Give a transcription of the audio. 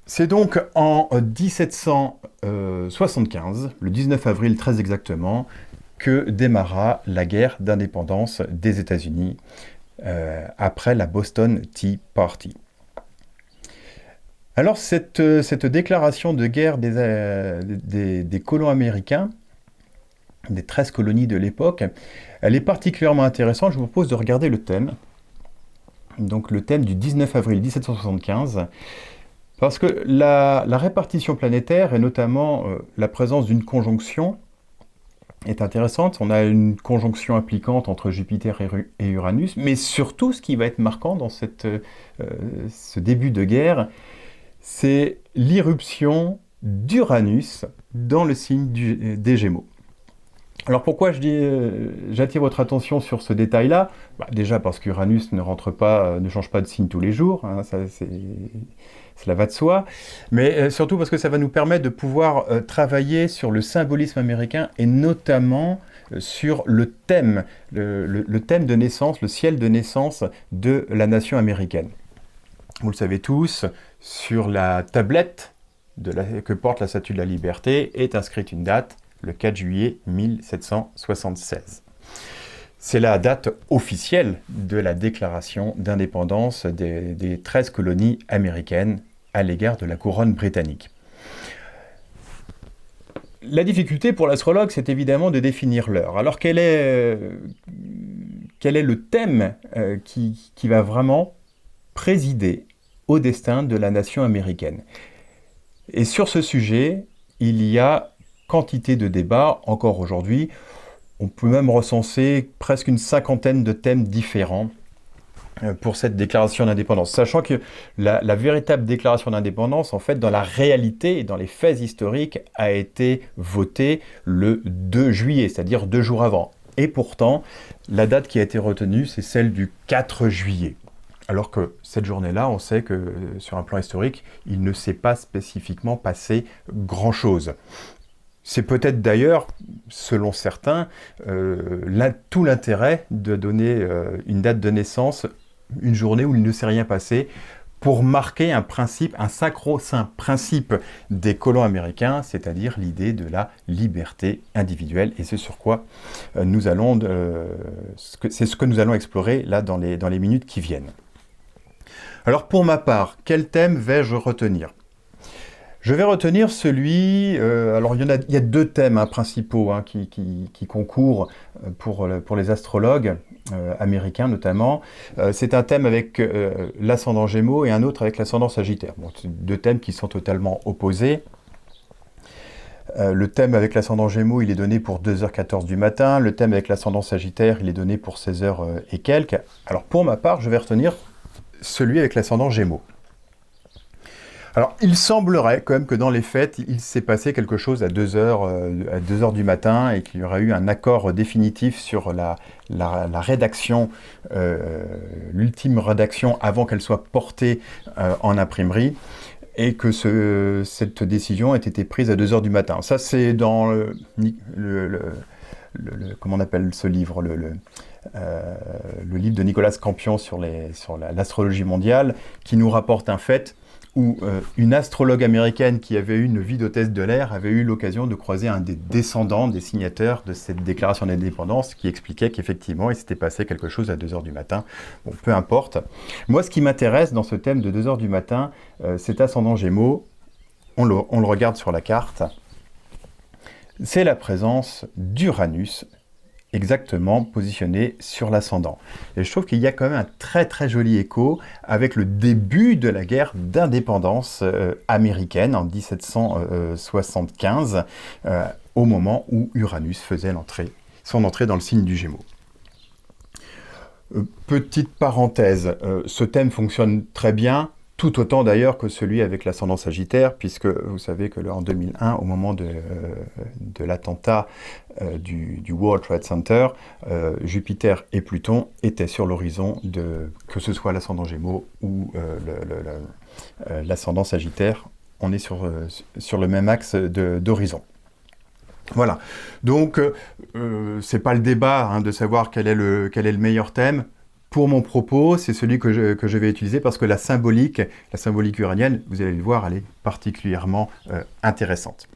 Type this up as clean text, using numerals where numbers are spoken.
C'est donc en 1775, le 19 avril très exactement, que démarra la guerre d'indépendance des États-Unis après la Boston Tea Party. Alors cette déclaration de guerre des colons américains, des 13 colonies de l'époque, elle est particulièrement intéressante. Je vous propose de regarder le thème. Donc le thème du 19 avril 1775. Parce que la répartition planétaire, et notamment la présence d'une conjonction, est intéressante. On a une conjonction impliquante entre Jupiter et Uranus, mais surtout, ce qui va être marquant dans ce début de guerre, c'est l'irruption d'Uranus dans le signe des Gémeaux. Alors pourquoi j'attire votre attention sur ce détail-là? Déjà parce qu'Uranus ne change pas de signe tous les jours, hein, cela va de soi, mais surtout parce que ça va nous permettre de pouvoir travailler sur le symbolisme américain et notamment sur le thème, le thème de naissance, le ciel de naissance de la nation américaine. Vous le savez tous, sur la tablette que porte la Statue de la Liberté est inscrite une date, le 4 juillet 1776. C'est la date officielle de la déclaration d'indépendance des 13 colonies américaines à l'égard de la couronne britannique. La difficulté pour l'astrologue, c'est évidemment de définir l'heure. Alors quel est le thème qui va vraiment présider au destin de la nation américaine? Et sur ce sujet, il y a quantité de débats encore aujourd'hui. On peut même recenser presque une cinquantaine de thèmes différents pour cette déclaration d'indépendance. Sachant que la véritable déclaration d'indépendance, en fait, dans la réalité et dans les faits historiques, a été votée le 2 juillet, c'est-à-dire 2 jours avant. Et pourtant, la date qui a été retenue, c'est celle du 4 juillet. Alors que cette journée-là, on sait que sur un plan historique, il ne s'est pas spécifiquement passé grand-chose. C'est peut-être d'ailleurs, selon certains, tout l'intérêt de donner une date de naissance, une journée où il ne s'est rien passé, pour marquer un principe, un sacro-saint principe des colons américains, c'est-à-dire l'idée de la liberté individuelle. Et c'est sur quoi c'est ce que nous allons explorer là dans les minutes qui viennent. Alors pour ma part, quel thème vais-je retenir ? Je vais retenir celui... alors il y a deux thèmes principaux qui concourent pour les astrologues américains notamment. C'est un thème avec l'ascendant Gémeaux et un autre avec l'ascendant Sagittaire. Bon, c'est deux thèmes qui sont totalement opposés. Le thème avec l'ascendant Gémeaux, il est donné pour 2h14 du matin. Le thème avec l'ascendant Sagittaire, il est donné pour 16h et quelques. Alors pour ma part, je vais retenir celui avec l'ascendant Gémeaux. Alors, il semblerait quand même que dans les faits, il s'est passé quelque chose à 2h du matin et qu'il y aurait eu un accord définitif sur la rédaction, l'ultime rédaction avant qu'elle soit portée en imprimerie et que cette décision ait été prise à 2h du matin. Ça, c'est dans comment on appelle ce livre, le livre de Nicolas Campion sur l'astrologie mondiale, qui nous rapporte un fait où une astrologue américaine qui avait eu une vie d'hôtesse de l'air avait eu l'occasion de croiser un des descendants des signataires de cette déclaration d'indépendance qui expliquait qu'effectivement il s'était passé quelque chose à 2h du matin. Bon, peu importe. Moi, ce qui m'intéresse dans ce thème de 2h du matin, cet ascendant Gémeaux, on le regarde sur la carte, c'est la présence d'Uranus exactement positionné sur l'ascendant. Et je trouve qu'il y a quand même un très très joli écho avec le début de la guerre d'indépendance américaine en 1775, au moment où Uranus faisait son entrée dans le signe du Gémeaux. Petite parenthèse, ce thème fonctionne très bien, tout autant d'ailleurs que celui avec l'ascendant Sagittaire, puisque vous savez que en 2001, au moment de l'attentat du World Trade Center, Jupiter et Pluton étaient sur l'horizon que ce soit l'ascendant Gémeaux ou l'ascendant Sagittaire. On est sur le même axe d'horizon. Voilà. Donc, c'est pas le débat de savoir quel est le meilleur thème. pour mon propos, c'est celui que je vais utiliser parce que la symbolique uranienne, vous allez le voir, elle est particulièrement intéressante.